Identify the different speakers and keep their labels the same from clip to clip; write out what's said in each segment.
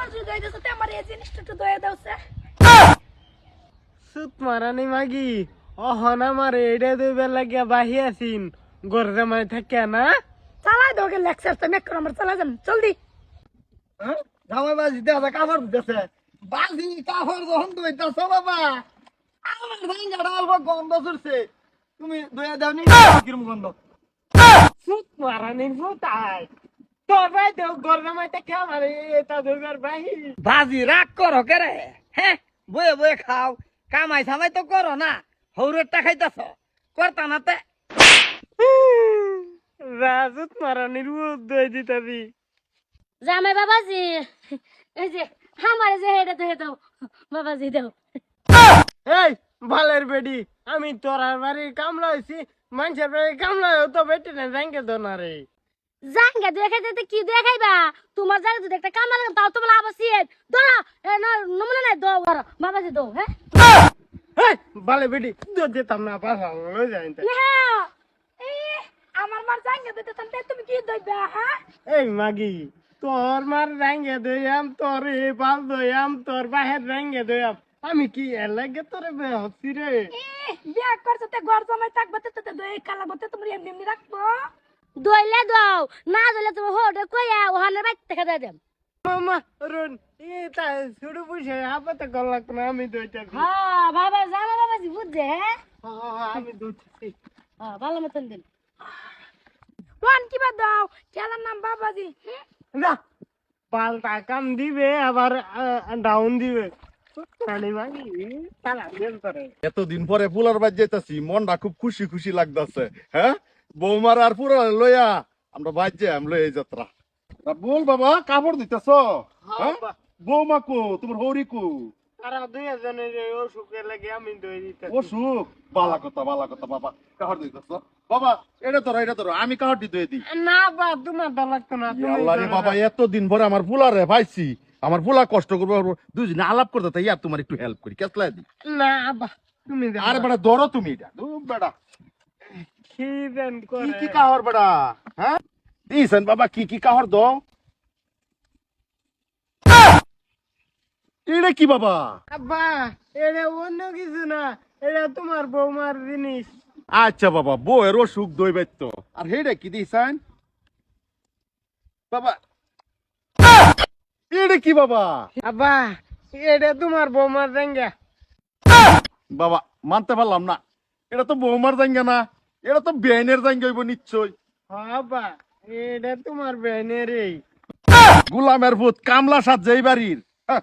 Speaker 1: আমার যদি দই দিছে আমার এই জিনিসটা একটু দই দাওছে
Speaker 2: সুত মারানি মাগি অহন আমার এডে দুইবার লাগিয়া বাহি আছিন গররে মাই থাকে না
Speaker 1: চালাই দাও গে লেকচার তো মেক আমার চালা যান জলদি
Speaker 3: জামাই বাজি দেখা কাপড় দিতেছে বাজি কাপড় যখন দইতাছ বাবা আমার ভাঙ্গাটা অল্প গন্ধ ছুটছে তুমি দইয়া দাওনি কিরম গন্ধ
Speaker 2: সুত মারানি ফুটাই তোর ভাই তো গররে মাই থাকে আমার এটা দুইবার বাহি
Speaker 3: বাজি রাগ করো কে রে হ্যাঁ বয়ে বয়ে খাও কামাই সামাই তো করো না হৌরেরটা খাইতাছ করতা না তে
Speaker 2: রাজুত মারানির দই দিতাবি
Speaker 1: জামাই বাবাজি এই যে আমারে যে হেডে তো হেদাও বাবাজি দাও
Speaker 2: এই বালের বেডি আমি তোরার বাড়ি কামলা হইছি মানুষের বাড়ি কামলা তো বেটি না জাঙ্গে দোনারে
Speaker 1: জাঙ্গা দেখাইতে কি দেখাইবা তোমার জায়গা যদি একটা কামলা লাগে তাও তোমার আবাসিয়েন ধরো নমুনা নাই দাও বাবাজি দাও হ্যাঁ
Speaker 2: এই বালে বেডি তো যেতাম না পাশা লই যাই
Speaker 1: আমার মার জাঙ্গা দিতে তুমি কি দইবা হ্যাঁ
Speaker 2: এই মাগি তোর মার রাঙ্গে দইয়াম তোর এ পাল দইয়াম তোর বাহের রাঙ্গে দইয়াম আমি কি এর লাগে তোরে বে হচ্ছি রে
Speaker 1: বিয়া করছে তে ঘর জমাই থাকবে তে দই কালা বতে তুমি এমনি এমনি রাখবো দইলে দাও না দইলে তুমি হোডে কইয়া ওহানের বাইতে থেকে দে দেম
Speaker 2: মামা রুন এ তা শুরু বুঝে আপতে কল লাগতো না আমি দইটা
Speaker 1: হ্যাঁ বাবা জানো বাবাজি বুঝছে
Speaker 2: আমি দইছি
Speaker 1: হ্যাঁ ভালো মতন দিন ওয়ান কিবা দাও খেলার নাম বাবাজি
Speaker 2: না পাল্টা কাম দিবে আবার ডাউন দিবে রানী মাগি তালা দেন তোরে
Speaker 4: এতদিন পরে পুলার বাজ যাইতাছি মনটা খুব খুশি খুশি লাগতাছে হ্যাঁ বৌমার আর পুরা লইয়া আমরা বাজ যাই আমরা এই যাত্রা বল বাবা কাপড় দিতেছ হ্যাঁ বৌমা কো তোমার হরি কো
Speaker 2: তারা দুই জনের অসুখে লাগে আমি দই দিতে
Speaker 4: অসুখ বালা কথা বাবা কাপড় দিতেছ বাবা এটা তোর আমি কাপড় দিতে দিই
Speaker 2: না বা তোমার তো লাগতো না তুমি
Speaker 4: আল্লাহ রে বাবা এতদিন পরে আমার পুলারে পাইছি আমার পুলা কষ্ট করবো দুজনে আলাপ করতে তাই আর তোমার একটু হেল্প করি কেসলাই দি
Speaker 2: না বা তুমি
Speaker 4: আরে বেটা ধরো তুমি এটা বেটা
Speaker 2: কি দেন
Speaker 4: কি
Speaker 2: করে
Speaker 4: কি কাহর বেটা হ্যাঁ দিছেন বাবা কি কাহর দাও এটা কি বাবা
Speaker 2: আব্বা এটা অন্য কিছু না এটা তোমার বৌমার জিনিস
Speaker 4: আচ্ছা বাবা বউয়ের অসুখ দই বাইতো আর হেডে কি দিছেন বাবা এটা কি বাবা
Speaker 2: আব্বা এটা তোমার বৌমার জাঙ্গা
Speaker 4: বাবা মানতে পারলাম না এটা তো বৌমার জাঙ্গা না এটা তো বেনের জাঙ্গা হইব নিশ্চয়
Speaker 2: আব্বা এটা তোমার বেনের এই
Speaker 4: গুলামের ভূত কামলা সাত যেই বাড়ির হ্যাঁ।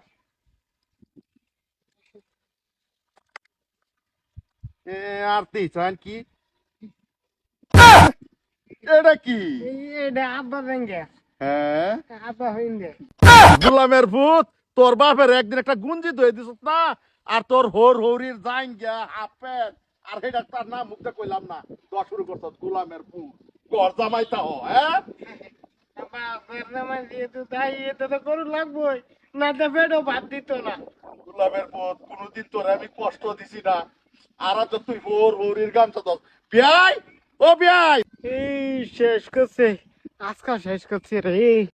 Speaker 4: আর দিছেন কি এটা কি
Speaker 2: এটা আব্বা জাঙ্গা
Speaker 4: হ্যাঁ
Speaker 2: আব্বা হইন্দে
Speaker 4: গোলামের ভূত তোর বাপের একদিন একটা গুঞ্জি ধুয়ে দিস না আর তোর হরির জাঙ্গা হাফেন আর এটা তার নাম মুখে কইলাম না তো শুরু করছ গোলামের ভূত ঘর জামাইতা হ্যাঁ
Speaker 2: আব্বা বেরনামা যেহেতু তাই এটা তো করু লাগবই না তো পেটও ভাত দিত না
Speaker 4: গোলামের ভূত কোনোদিন তোরে আমি কষ্ট দিছি না আর তো তুই হরির গামছা দস বিয়াই ও বিয়াই
Speaker 2: এই শেষ করছে আজকা শেষ করছে রে